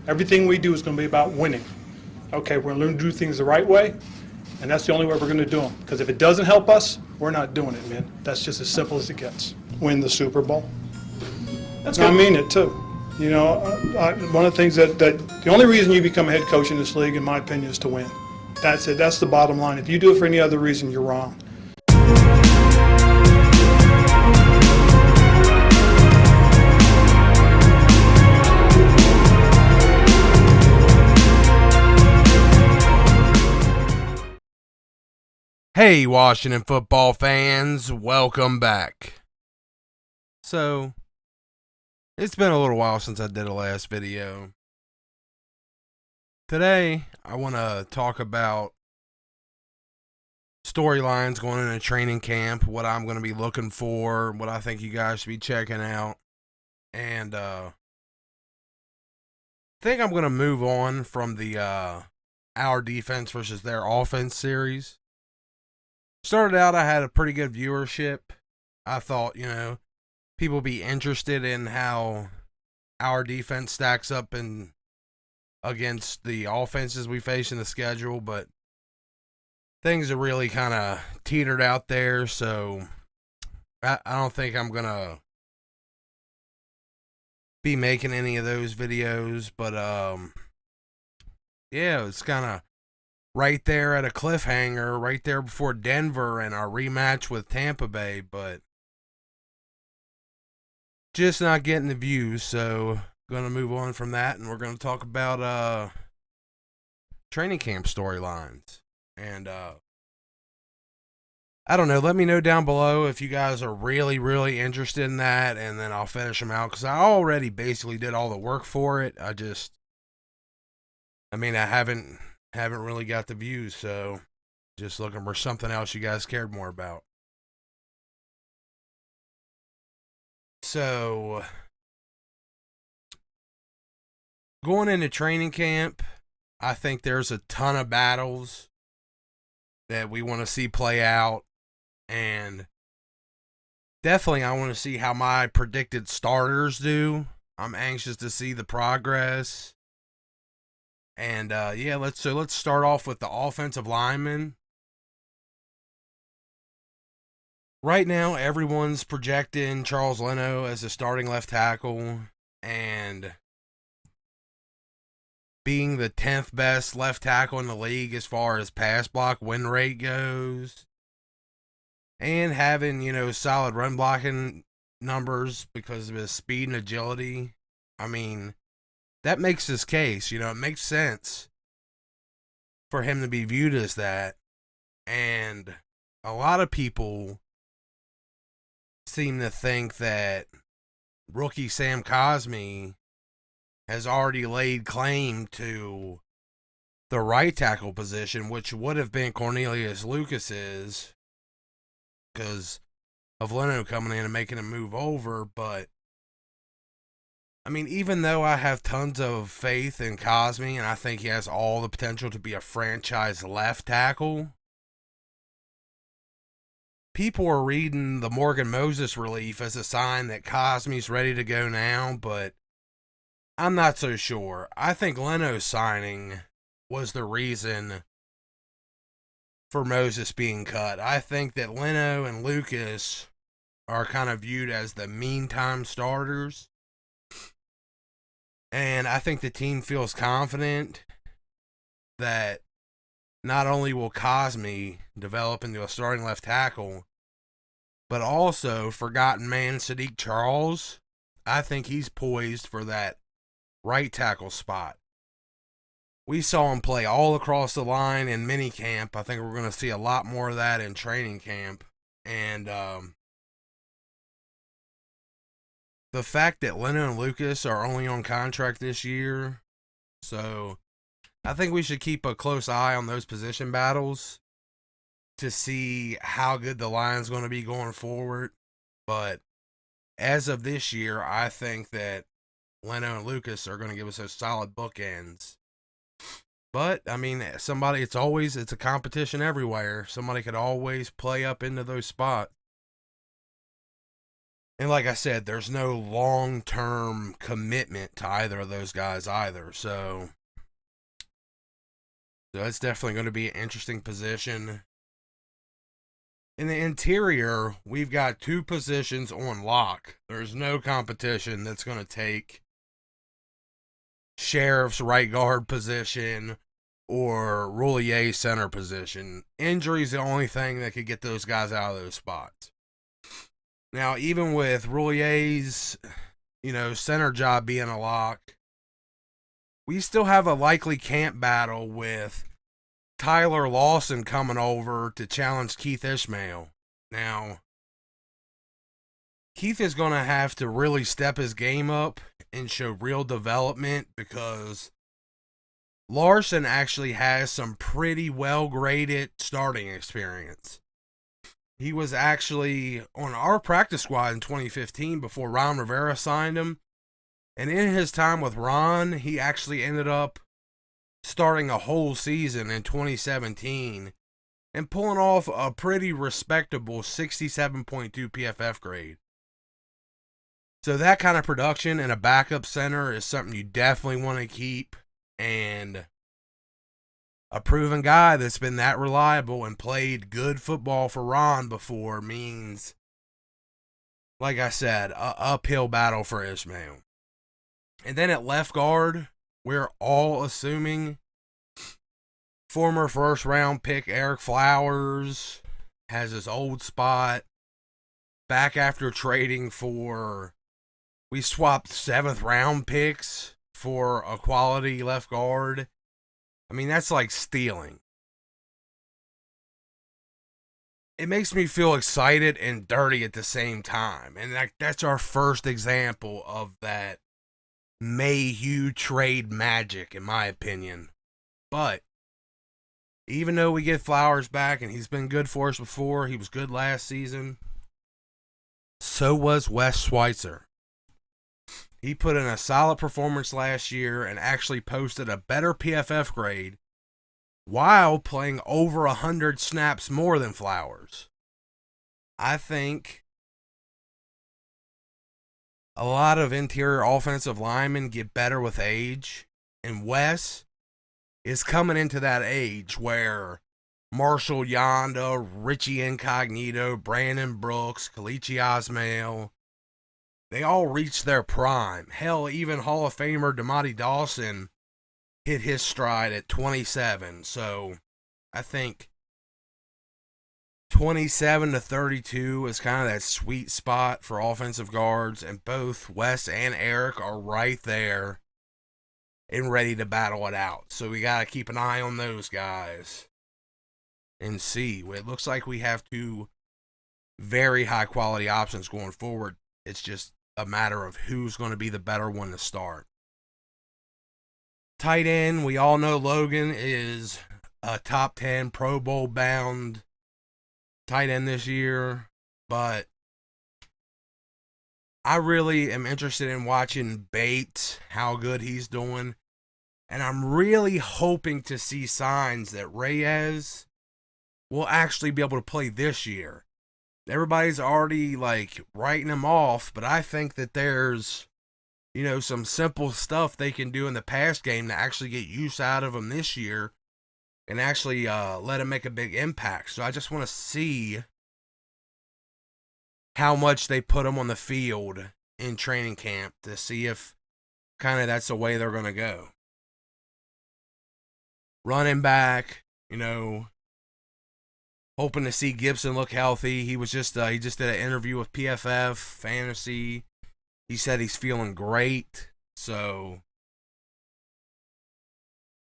Everything we do is going to be about winning. Okay, we're going to learn to do things the right way, and that's the only way we're going to do them. Because if it doesn't help us, we're not doing it, man. That's just as simple as it gets. Win the Super Bowl. That's I good. mean it too. You know, one of the things that the only reason you become a head coach in this league, in my opinion, is to win. That's it. That's the bottom line. If you do it for any other reason, you're wrong. Hey, Washington football fans, welcome back. So, it's been a little while since I did a last video. Today, I want to talk about storylines going into training camp, what I'm going to be looking for, what I think you guys should be checking out. And I think I'm going to move on from the our defense versus their offense series. Started out, I had a pretty good viewership. I thought, people be interested in how our defense stacks up against the offenses we face in the schedule, but things are really kind of teetered out there, so I don't think I'm going to be making any of those videos, but yeah, it's kind of right there at a cliffhanger, right there before Denver and our rematch with Tampa Bay, but just not getting the views, so going to move on from that, and we're going to talk about training camp storylines. And I don't know, let me know down below if you guys are really, really interested in that, and then I'll finish them out, because I already basically did all the work for it. I haven't really got the views, so just looking for something else you guys cared more about. So, going into training camp, I think there's a ton of battles that we want to see play out, and definitely I want to see how my predicted starters do. I'm anxious to see the progress. And yeah, let's start off with the offensive linemen. Right now, everyone's projecting Charles Leno as a starting left tackle and being the 10th best left tackle in the league as far as pass block win rate goes, and having solid run blocking numbers because of his speed and agility. I mean, that makes his case. It makes sense for him to be viewed as that. And a lot of people seem to think that rookie Sam Cosmi has already laid claim to the right tackle position, which would have been Cornelius Lucas's because of Leno coming in and making him move over. But I mean, even though I have tons of faith in Cosmi and I think he has all the potential to be a franchise left tackle, people are reading the Morgan Moses relief as a sign that Cosmi's ready to go now, but I'm not so sure. I think Leno's signing was the reason for Moses being cut. I think that Leno and Lucas are kind of viewed as the meantime starters. And I think the team feels confident that not only will Cosmi develop into a starting left tackle, but also forgotten man Sadiq Charles. I think he's poised for that right tackle spot. We saw him play all across the line in minicamp. I think we're going to see a lot more of that in training camp. And the fact that Leno and Lucas are only on contract this year, so I think we should keep a close eye on those position battles to see how good the line's going to be going forward. But as of this year, I think that Leno and Lucas are going to give us those solid bookends. But, I mean, it's a competition everywhere. Somebody could always play up into those spots. And like I said, there's no long-term commitment to either of those guys either. So it's definitely going to be an interesting position. In the interior, we've got two positions on lock. There's no competition that's going to take Sheriff's right guard position or Roullier's center position. Injury's the only thing that could get those guys out of those spots. Now, even with Roullier's, center job being a lock, we still have a likely camp battle with Tyler Lawson coming over to challenge Keith Ishmael. Now, Keith is going to have to really step his game up and show real development because Lawson actually has some pretty well graded starting experience. He was actually on our practice squad in 2015 before Ron Rivera signed him. And in his time with Ron, he actually ended up starting a whole season in 2017 and pulling off a pretty respectable 67.2 PFF grade. So that kind of production in a backup center is something you definitely want to keep. And a proven guy that's been that reliable and played good football for Ron before means, like I said, a uphill battle for Ishmael. And then at left guard, we're all assuming former first round pick Eric Flowers has his old spot back after trading for, we swapped 7th round picks for a quality left guard. I mean, that's like stealing. It makes me feel excited and dirty at the same time. And that's our first example of that Mayo trade magic, in my opinion. But even though we get Flowers back and he's been good for us before, he was good last season, so was Wes Schweitzer. He put in a solid performance last year and actually posted a better PFF grade while playing over 100 snaps more than Flowers. I think a lot of interior offensive linemen get better with age, and Wes is coming into that age where Marshall Yonda, Richie Incognito, Brandon Brooks, Kalichi Osmail, they all reached their prime. Hell, even Hall of Famer DeMonte Dawson hit his stride at 27. So I think 27 to 32 is kind of that sweet spot for offensive guards, and both Wes and Eric are right there and ready to battle it out. So we got to keep an eye on those guys and see. It looks like we have two very high quality options going forward. It's just a matter of who's going to be the better one to start. Tight end, we all know Logan is a top 10 Pro Bowl bound tight end this year, but I really am interested in watching Bates, how good he's doing, and I'm really hoping to see signs that Reyes will actually be able to play this year. Everybody's already writing him off, but I think that there's some simple stuff they can do in the pass game to actually get use out of him this year and actually let him make a big impact. So I just want to see how much they put him on the field in training camp to see if kind of that's the way they're going to go. Running back, hoping to see Gibson look healthy. He just did an interview with PFF Fantasy. He said he's feeling great. So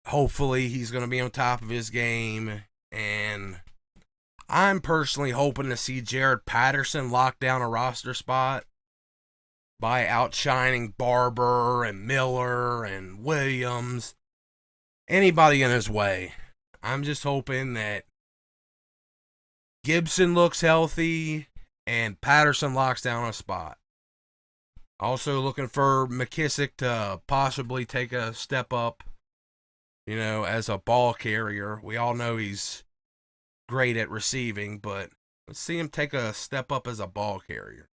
hopefully he's going to be on top of his game. And I'm personally hoping to see Jared Patterson lock down a roster spot by outshining Barber and Miller and Williams. Anybody in his way. I'm just hoping that Gibson looks healthy and Patterson locks down a spot. Also looking for McKissick to possibly take a step up, as a ball carrier. We all know he's great at receiving, but let's see him take a step up as a ball carrier.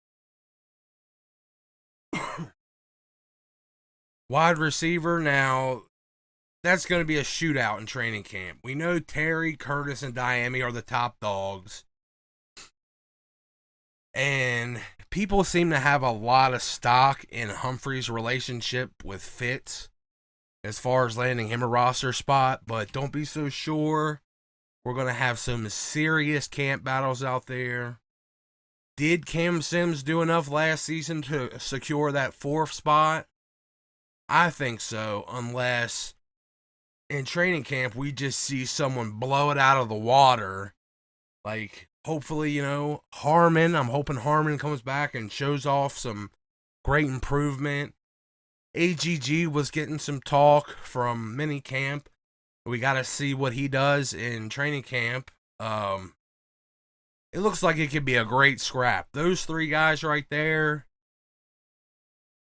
Wide receiver, now, that's going to be a shootout in training camp. We know Terry, Curtis, and Diami are the top dogs. And people seem to have a lot of stock in Humphrey's relationship with Fitz as far as landing him a roster spot, but don't be so sure. We're going to have some serious camp battles out there. Did Cam Sims do enough last season to secure that 4th spot? I think so, unless in training camp we just see someone blow it out of the water. Like, hopefully, Harmon. I'm hoping Harmon comes back and shows off some great improvement. AGG was getting some talk from mini camp. We got to see what he does in training camp. It looks like it could be a great scrap. Those 3 guys right there,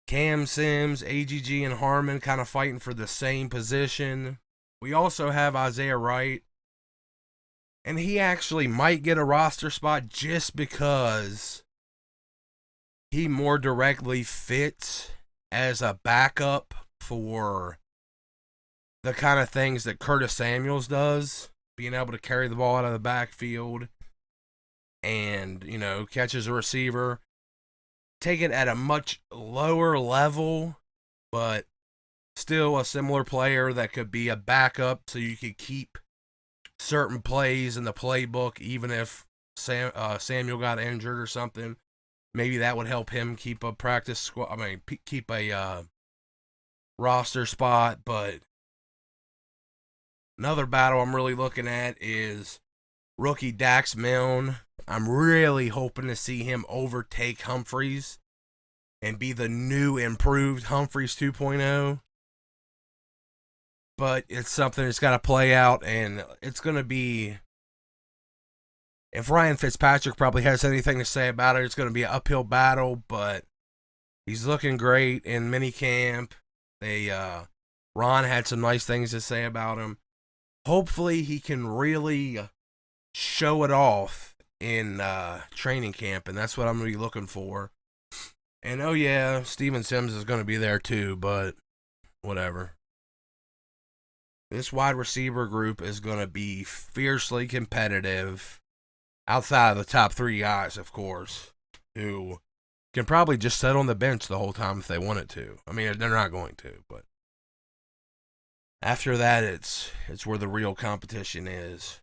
Cam Sims, AGG, and Harmon, kind of fighting for the same position. We also have Isaiah Wright, and he actually might get a roster spot just because he more directly fits as a backup for the kind of things that Curtis Samuels does, being able to carry the ball out of the backfield and, catches a receiver. Take it at a much lower level, but still a similar player that could be a backup so you could keep certain plays in the playbook even if Samuel got injured or something. Maybe that would help him keep a practice squad. Keep a roster spot. But another battle I'm really looking at is rookie Dax Milne. I'm really hoping to see him overtake Humphreys and be the new improved Humphreys 2.0. But it's something that's got to play out, and it's going to be, if Ryan Fitzpatrick probably has anything to say about it, it's going to be an uphill battle, but he's looking great in minicamp. Ron had some nice things to say about him. Hopefully he can really show it off in training camp, and that's what I'm going to be looking for. And oh yeah, Steven Sims is going to be there too, but whatever. This wide receiver group is going to be fiercely competitive, outside of the top 3 guys, of course, who can probably just sit on the bench the whole time if they wanted to. I mean, they're not going to, but after that, it's where the real competition is.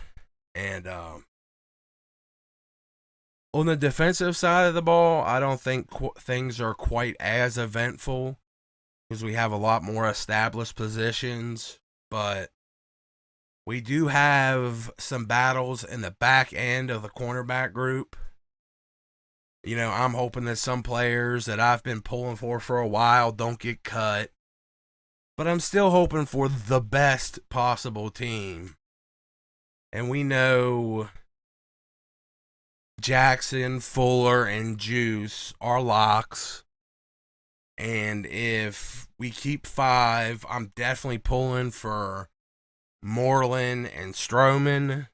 And on the defensive side of the ball, I don't think things are quite as eventful because we have a lot more established positions. But we do have some battles in the back end of the cornerback group. I'm hoping that some players that I've been pulling for a while don't get cut. But I'm still hoping for the best possible team. And we know Jackson, Fuller, and Juice are locks. And if we keep 5, I'm definitely pulling for Moreland and Stroman.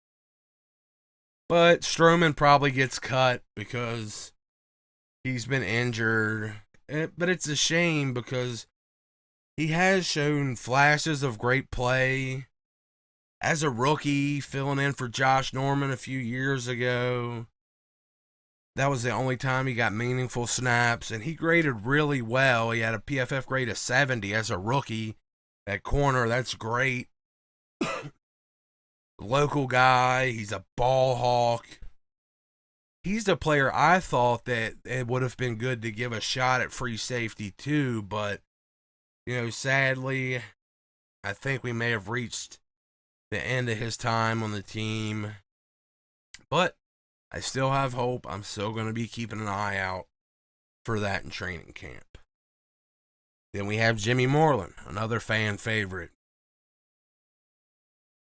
But Stroman probably gets cut because he's been injured. But it's a shame because he has shown flashes of great play as a rookie, filling in for Josh Norman a few years ago. That was the only time he got meaningful snaps, and he graded really well. He had a PFF grade of 70 as a rookie at corner. That's great. Local guy. He's a ball hawk. He's the player I thought that it would have been good to give a shot at free safety too, but, sadly, I think we may have reached the end of his time on the team. But I still have hope. I'm still going to be keeping an eye out for that in training camp. Then we have Jimmy Moreland, another fan favorite.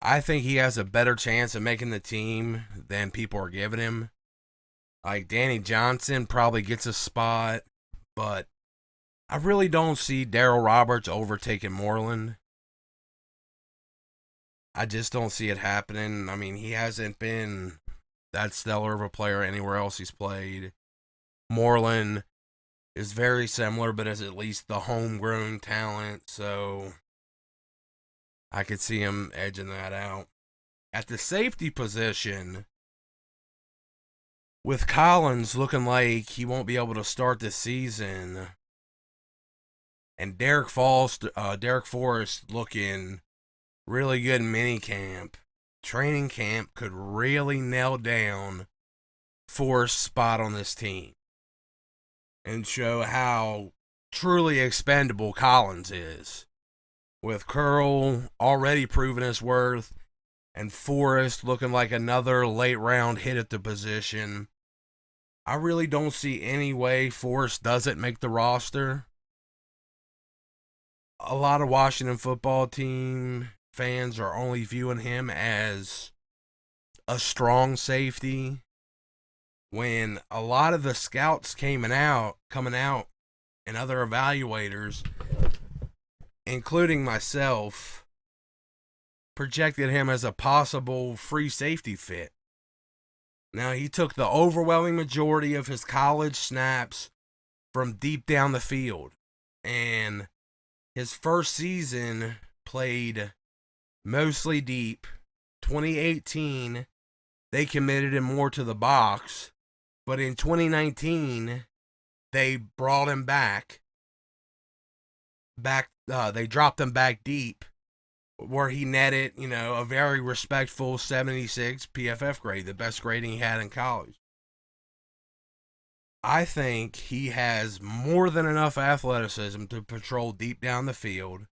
I think he has a better chance of making the team than people are giving him. Like, Danny Johnson probably gets a spot, but I really don't see Darryl Roberts overtaking Moreland. I just don't see it happening. I mean, he hasn't been that stellar of a player anywhere else he's played. Moreland is very similar, but is at least the homegrown talent, so I could see him edging that out. At the safety position, with Collins looking like he won't be able to start the season, and Derek Forrest looking really good in minicamp, training camp could really nail down Forrest's spot on this team and show how truly expendable Collins is. With Curl already proving his worth and Forrest looking like another late round hit at the position, I really don't see any way Forrest doesn't make the roster. A lot of Washington football team fans are only viewing him as a strong safety, when a lot of the scouts coming out, and other evaluators, including myself, projected him as a possible free safety fit. Now, he took the overwhelming majority of his college snaps from deep down the field, and his first season played mostly deep. 2018, they committed him more to the box, but in 2019, they brought him back. They dropped him back deep, where he netted, a very respectful 76 PFF grade, the best grading he had in college. I think he has more than enough athleticism to patrol deep down the field.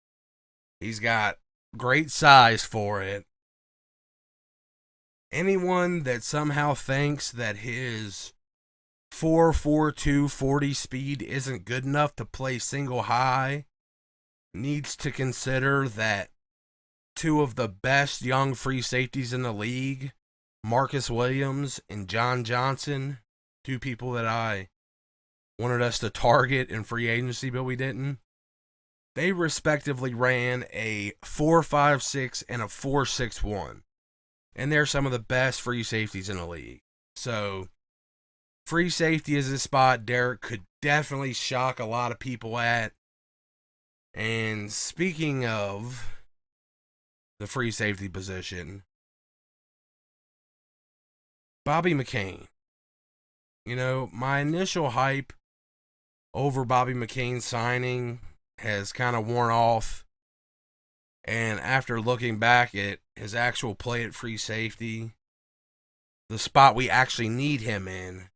He's got great size for it. Anyone that somehow thinks that his 4.42 40 speed isn't good enough to play single high needs to consider that two of the best young free safeties in the league, Marcus Williams and John Johnson, two people that I wanted us to target in free agency, but we didn't. They respectively ran a 4.56 and a 4.61. And they're some of the best free safeties in the league. So, free safety is a spot Derek could definitely shock a lot of people at. And speaking of the free safety position, Bobby Mccain. My initial hype over Bobby McCain signing has kind of worn off. And after looking back at his actual play at free safety, the spot we actually need him in,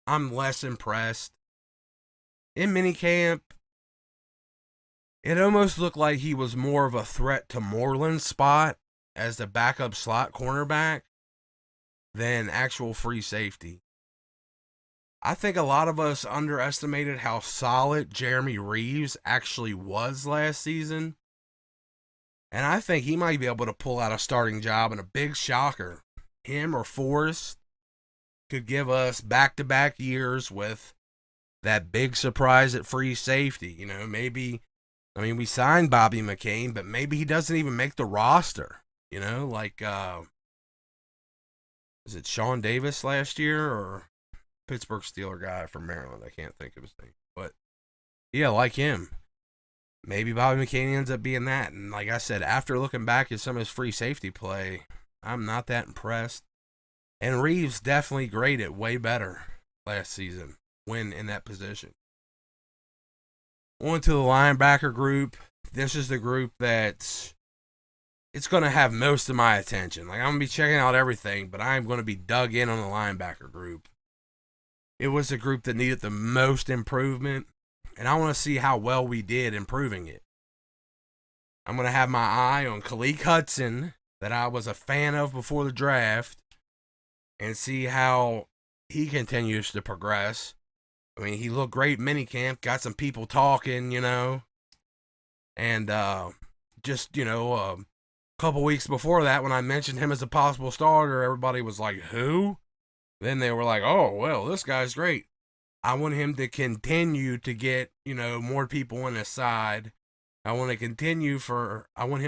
I'm less impressed. In minicamp, it almost looked like he was more of a threat to Moreland's spot as the backup slot cornerback than actual free safety. I think a lot of us underestimated how solid Jeremy Reeves actually was last season. And I think he might be able to pull out a starting job, and a big shocker, him or Forrest, could give us back-to-back years with that big surprise at free safety. We signed Bobby McCain, but maybe he doesn't even make the roster. Is it Sean Davis last year, or Pittsburgh Steeler guy from Maryland? I can't think of his name. But, yeah, like him. Maybe Bobby McCain ends up being that. And like I said, after looking back at some of his free safety play, I'm not that impressed. And Reeves definitely graded way better last season when in that position. On to the linebacker group. This is the group that's it's going to have most of my attention. I'm going to be checking out everything, but I'm going to be dug in on the linebacker group. It was the group that needed the most improvement. And I want to see how well we did improving it. I'm going to have my eye on Khaleke Hudson, that I was a fan of before the draft, and see how he continues to progress. He looked great minicamp, got some people talking, And a couple weeks before that, when I mentioned him as a possible starter, everybody was like, who? Then they were like, oh, well, this guy's great. I want him to continue to get, more people on his side. I want him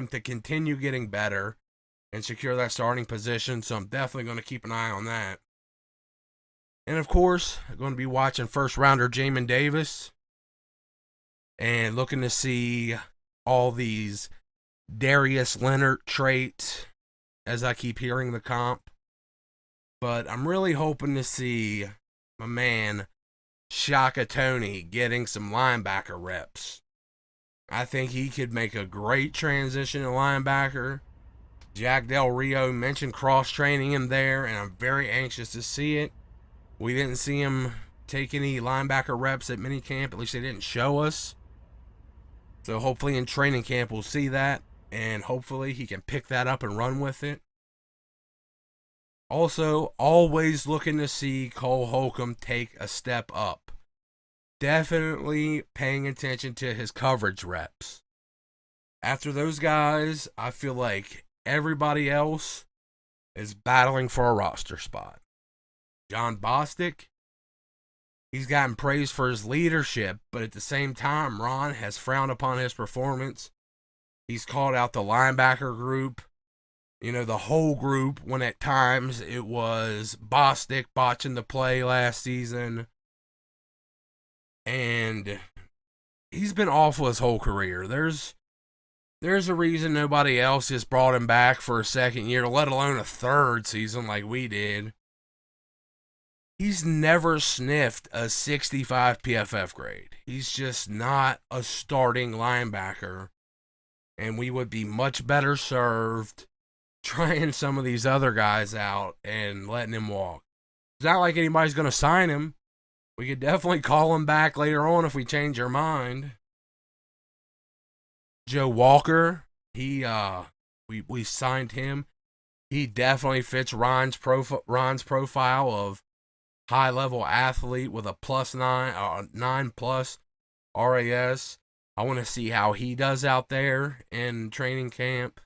to continue getting better and secure that starting position. So I'm definitely going to keep an eye on that. And of course, I'm going to be watching first rounder Jamin Davis. and looking to see all these Darius Leonard traits as I keep hearing the comp. But I'm really hoping to see my man Shaka Tony getting some linebacker reps. I think he could make a great transition to linebacker. Jack Del Rio mentioned cross-training him there, and I'm very anxious to see it. We didn't see him take any linebacker reps at minicamp. At least they didn't show us. So hopefully in training camp we'll see that, and hopefully he can pick that up and run with it. Also, always looking to see Cole Holcomb take a step up. Definitely paying attention to his coverage reps. After those guys, I feel like everybody else is battling for a roster spot. John Bostic, he's gotten praise for his leadership, but at the same time, Ron has frowned upon his performance. He's called out the linebacker group, the whole group, when at times it was Bostic botching the play last season. And he's been awful his whole career. There's a reason nobody else has brought him back for a second year, let alone a third season like we did. He's never sniffed a 65 PFF grade. He's just not a starting linebacker. And we would be much better served trying some of these other guys out and letting him walk. It's not like anybody's going to sign him. We could definitely call him back later on if we change our mind. Joe Walker, we signed him. He definitely fits Ron's profile of high-level athlete with a +9, 9+ RAS. I want to see how he does out there in training camp.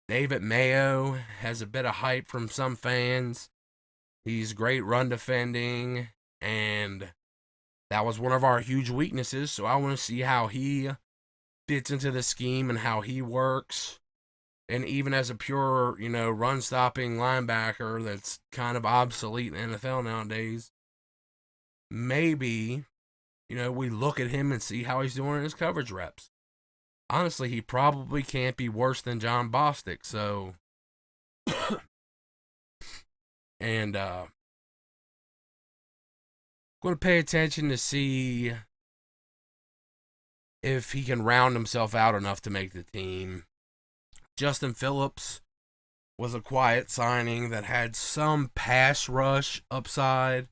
David Mayo has a bit of hype from some fans. He's great run defending, and that was one of our huge weaknesses, so I want to see how he fits into the scheme and how he works. And even as a pure, run-stopping linebacker that's kind of obsolete in the NFL nowadays, maybe, we look at him and see how he's doing in his coverage reps. Honestly, he probably can't be worse than John Bostic, so... and, going to pay attention to see if he can round himself out enough to make the team. Justin Phillips was a quiet signing that had some pass rush upside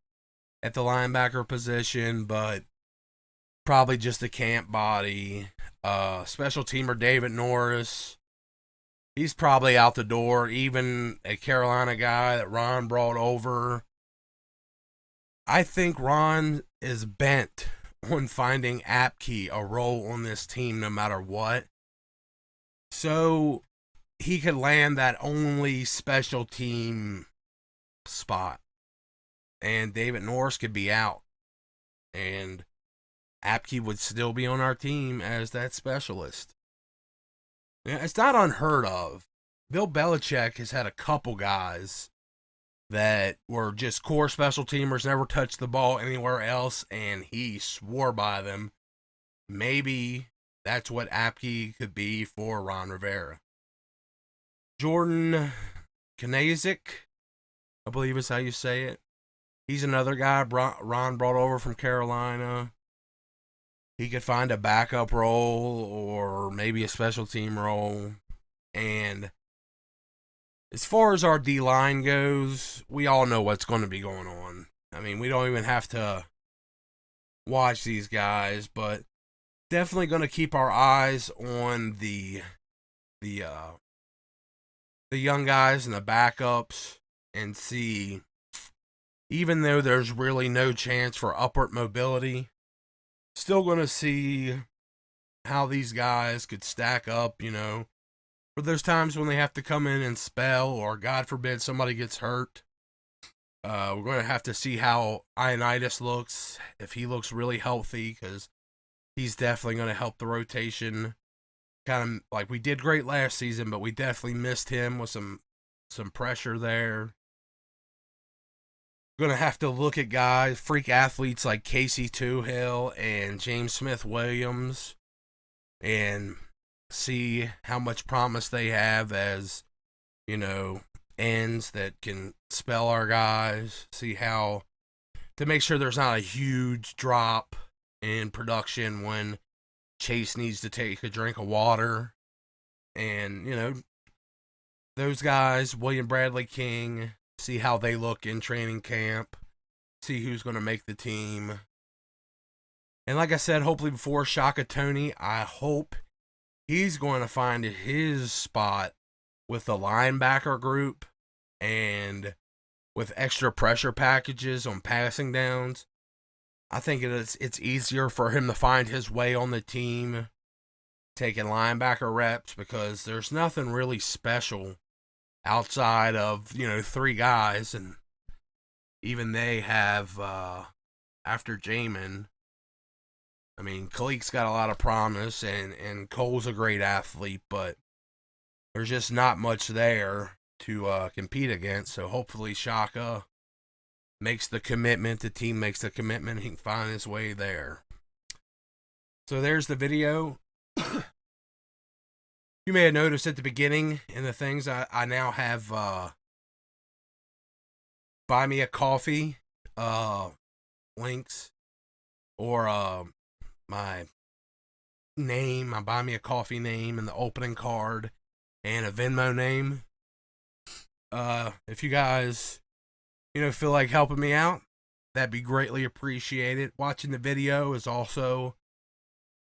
at the linebacker position, but probably just a camp body. Special teamer David Norris, he's probably out the door. Even a Carolina guy that Ron brought over. I think Ron is bent on finding Apke a role on this team no matter what. So he could land that only special team spot. And David Norris could be out. And Apke would still be on our team as that specialist. It's not unheard of. Bill Belichick has had a couple guys that were just core special teamers, never touched the ball anywhere else, and he swore by them. Maybe that's what Apke could be for Ron Rivera. Jordan Kanazik, I believe is how you say it. He's another guy Ron brought over from Carolina. He could find a backup role or maybe a special team role. And as far as our D-line goes, we all know what's going to be going on. I mean, we don't even have to watch these guys, but definitely going to keep our eyes on the young guys and the backups and see, even though there's really no chance for upward mobility, still going to see how these guys could stack up, for those times when they have to come in and spell, or God forbid somebody gets hurt. We're going to have to see how Ioannidis looks, if he looks really healthy, because he's definitely going to help the rotation. Kind of like we did great last season, but we definitely missed him with some pressure there. Gonna have to look at guys, freak athletes like Casey Toohill and James Smith Williams, and see how much promise they have as, you know, ends that can spell our guys. See how to make sure there's not a huge drop in production when Chase needs to take a drink of water. And, you know, those guys, William Bradley King, see how they look in training camp, see who's going to make the team. And like I said, hopefully before Shaka Toney, I hope he's going to find his spot with the linebacker group and with extra pressure packages on passing downs. I think it's easier for him to find his way on the team taking linebacker reps, because there's nothing really special outside of, you know, 3 guys, and even they have, after Jamin, I mean, Kalik's got a lot of promise, and Cole's a great athlete, but there's just not much there to compete against. So hopefully Shaka makes the commitment, the team makes the commitment, he can find his way there. So there's the video. You may have noticed at the beginning in the things, I now have buy me a coffee links, or my name, my buy me a coffee name in the opening card, and a Venmo name. If you guys, you know, feel like helping me out, that'd be greatly appreciated. Watching the video is also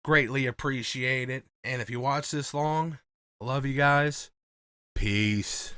greatly appreciated. And if you watch this long, I love you guys. Peace.